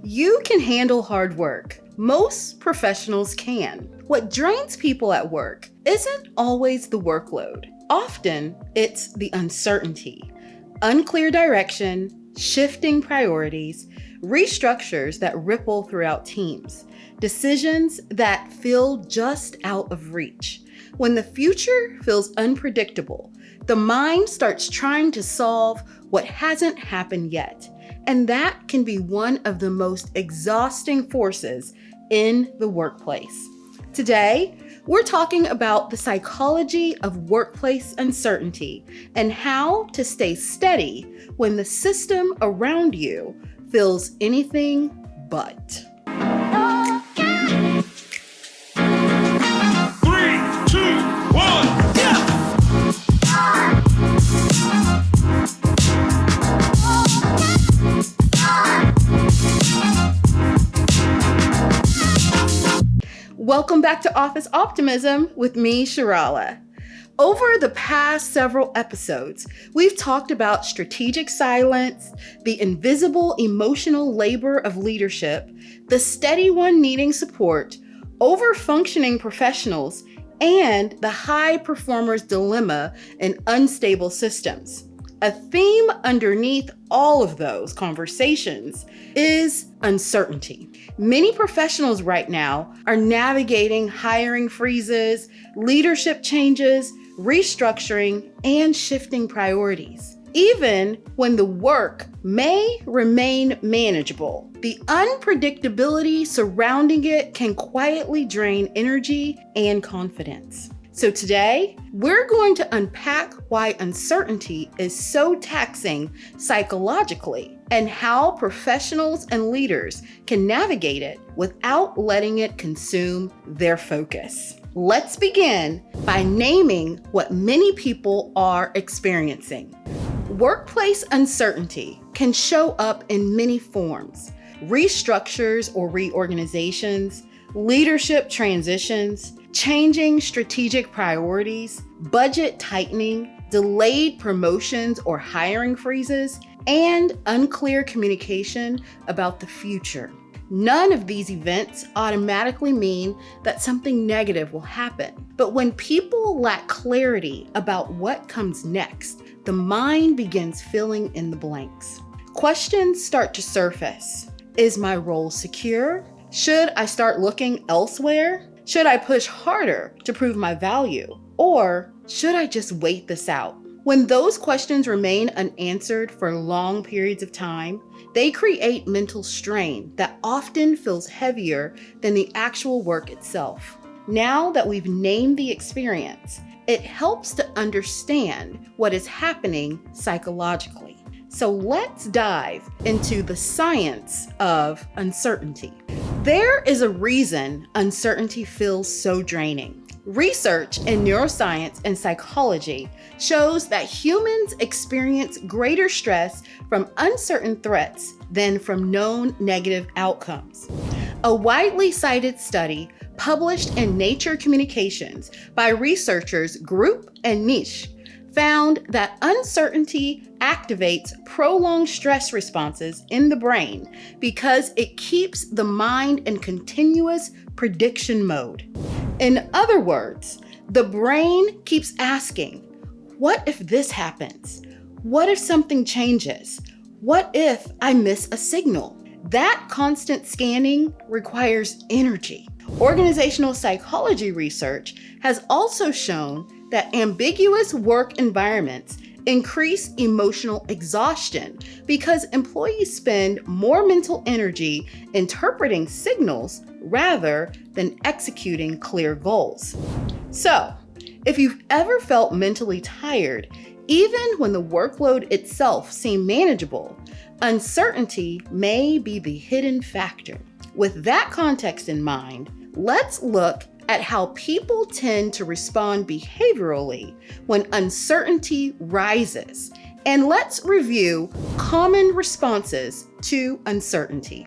You can handle hard work. Most professionals can. What drains people at work isn't always the workload. Often, it's the uncertainty, unclear direction, shifting priorities, restructures that ripple throughout teams, decisions that feel just out of reach. When the future feels unpredictable, the mind starts trying to solve what hasn't happened yet. And that can be one of the most exhausting forces in the workplace. Today, we're talking about the psychology of workplace uncertainty and how to stay steady when the system around you feels anything but. Welcome back to Office Optimism with me, Shirala. Over the past several episodes, we've talked about strategic silence, the invisible emotional labor of leadership, the steady one needing support, over-functioning professionals, and the high performer's dilemma in unstable systems. A theme underneath all of those conversations is uncertainty. Many professionals right now are navigating hiring freezes, leadership changes, restructuring, and shifting priorities. Even when the work may remain manageable, the unpredictability surrounding it can quietly drain energy and confidence. So today, we're going to unpack why uncertainty is so taxing psychologically and how professionals and leaders can navigate it without letting it consume their focus. Let's begin by naming what many people are experiencing. Workplace uncertainty can show up in many forms: restructures or reorganizations, leadership transitions, changing strategic priorities, budget tightening, delayed promotions or hiring freezes, and unclear communication about the future. None of these events automatically mean that something negative will happen. But when people lack clarity about what comes next, the mind begins filling in the blanks. Questions start to surface. Is my role secure? Should I start looking elsewhere? Should I push harder to prove my value? Or should I just wait this out? When those questions remain unanswered for long periods of time, they create mental strain that often feels heavier than the actual work itself. Now that we've named the experience, it helps to understand what is happening psychologically. So let's dive into the science of uncertainty. There is a reason uncertainty feels so draining. Research in neuroscience and psychology shows that humans experience greater stress from uncertain threats than from known negative outcomes. A widely cited study published in Nature Communications by researchers Group and Niche found that uncertainty activates prolonged stress responses in the brain because it keeps the mind in continuous prediction mode. In other words, the brain keeps asking, what if this happens? What if something changes? What if I miss a signal? That constant scanning requires energy. Organizational psychology research has also shown that ambiguous work environments increase emotional exhaustion because employees spend more mental energy interpreting signals rather than executing clear goals. So, if you've ever felt mentally tired, even when the workload itself seemed manageable, uncertainty may be the hidden factor. With that context in mind, let's look at how people tend to respond behaviorally when uncertainty rises. And let's review common responses to uncertainty.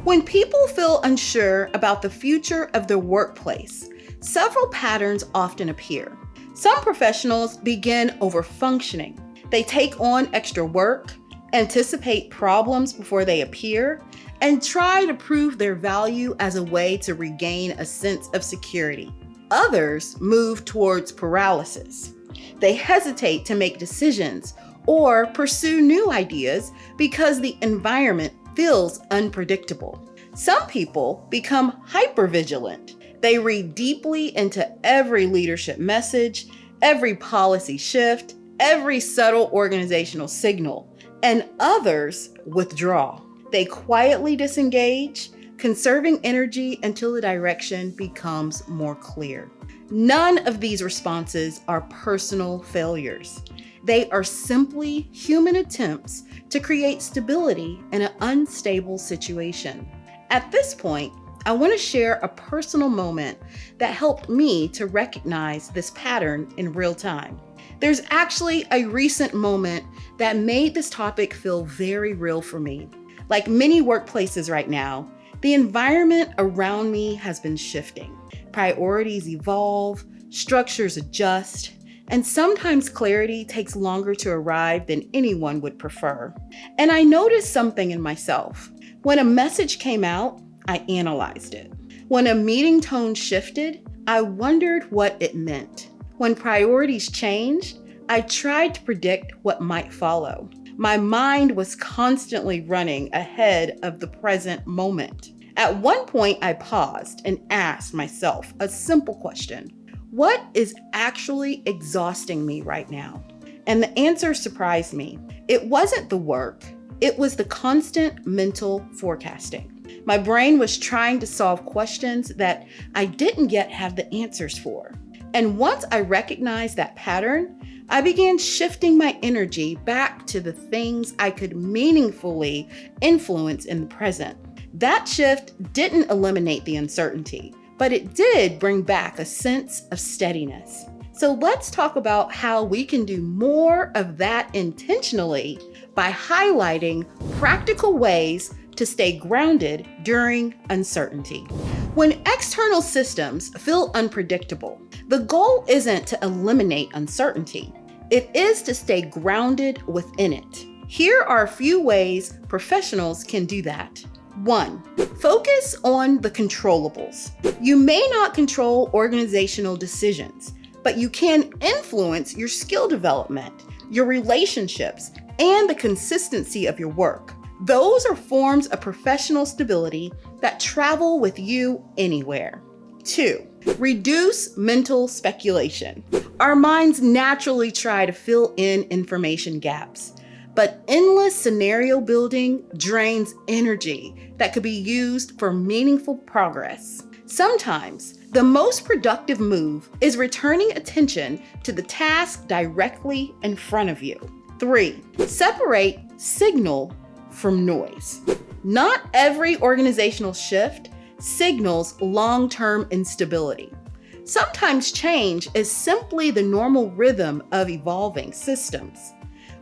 When people feel unsure about the future of their workplace, several patterns often appear. Some professionals begin overfunctioning. They take on extra work, anticipate problems before they appear, and try to prove their value as a way to regain a sense of security. Others move towards paralysis. They hesitate to make decisions or pursue new ideas because the environment feels unpredictable. Some people become hypervigilant. They read deeply into every leadership message, every policy shift, every subtle organizational signal, and others withdraw. They quietly disengage, conserving energy until the direction becomes more clear. None of these responses are personal failures. They are simply human attempts to create stability in an unstable situation. At this point, I want to share a personal moment that helped me to recognize this pattern in real time. There's actually a recent moment that made this topic feel very real for me. Like many workplaces right now, the environment around me has been shifting. Priorities evolve, structures adjust, and sometimes clarity takes longer to arrive than anyone would prefer. And I noticed something in myself. When a message came out, I analyzed it. When a meeting tone shifted, I wondered what it meant. When priorities changed, I tried to predict what might follow. My mind was constantly running ahead of the present moment. At one point, I paused and asked myself a simple question. What is actually exhausting me right now? And the answer surprised me. It wasn't the work. It was the constant mental forecasting. My brain was trying to solve questions that I didn't yet have the answers for. And once I recognized that pattern, I began shifting my energy back to the things I could meaningfully influence in the present. That shift didn't eliminate the uncertainty, but it did bring back a sense of steadiness. So let's talk about how we can do more of that intentionally by highlighting practical ways to stay grounded during uncertainty. When external systems feel unpredictable, the goal isn't to eliminate uncertainty. It is to stay grounded within it. Here are a few ways professionals can do that. 1. Focus on the controllables. You may not control organizational decisions, but you can influence your skill development, your relationships, and the consistency of your work. Those are forms of professional stability that travel with you anywhere. 2. Reduce mental speculation. Our minds naturally try to fill in information gaps, but endless scenario building drains energy that could be used for meaningful progress. Sometimes, the most productive move is returning attention to the task directly in front of you. 3. Separate signal from noise. Not every organizational shift signals long-term instability. Sometimes change is simply the normal rhythm of evolving systems.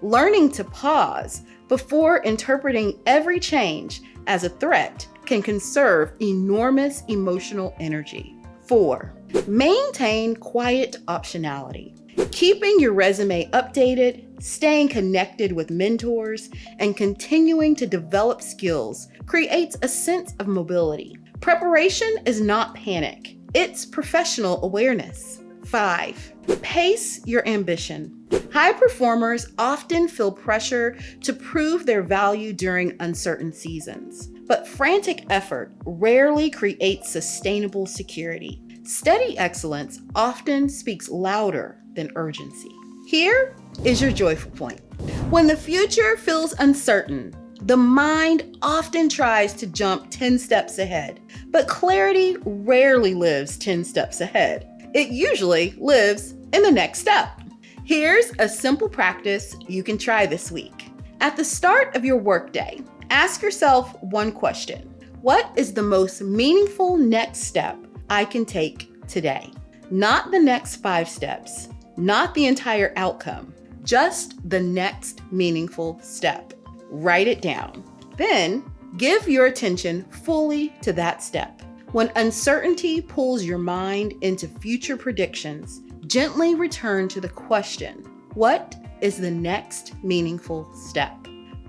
Learning to pause before interpreting every change as a threat can conserve enormous emotional energy. 4. Maintain quiet optionality. Keeping your resume updated, staying connected with mentors, and continuing to develop skills creates a sense of mobility. Preparation is not panic, it's professional awareness. 5. Pace your ambition. High performers often feel pressure to prove their value during uncertain seasons, but frantic effort rarely creates sustainable security. Steady excellence often speaks louder than urgency. Here is your joyful point. When the future feels uncertain, the mind often tries to jump 10 steps ahead, but clarity rarely lives 10 steps ahead. It usually lives in the next step. Here's a simple practice you can try this week. At the start of your workday, ask yourself one question. What is the most meaningful next step I can take today? Not the next 5 steps, not the entire outcome, just the next meaningful step. Write it down. Then give your attention fully to that step. When uncertainty pulls your mind into future predictions, gently return to the question, what is the next meaningful step?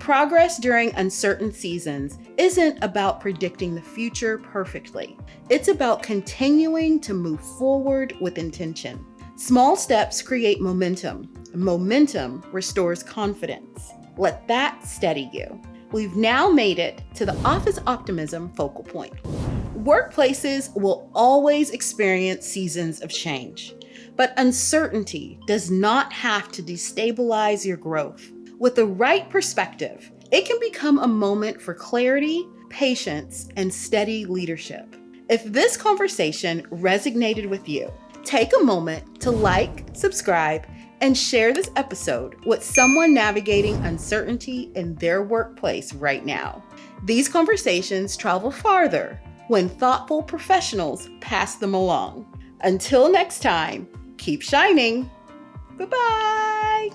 Progress during uncertain seasons isn't about predicting the future perfectly. It's about continuing to move forward with intention. Small steps create momentum. Momentum restores confidence. Let that steady you. We've now made it to the Office Optimism focal point. Workplaces will always experience seasons of change, but uncertainty does not have to destabilize your growth. With the right perspective, it can become a moment for clarity, patience, and steady leadership. If this conversation resonated with you, take a moment to like, subscribe, and share this episode with someone navigating uncertainty in their workplace right now. These conversations travel farther when thoughtful professionals pass them along. Until next time, keep shining. Bye-bye.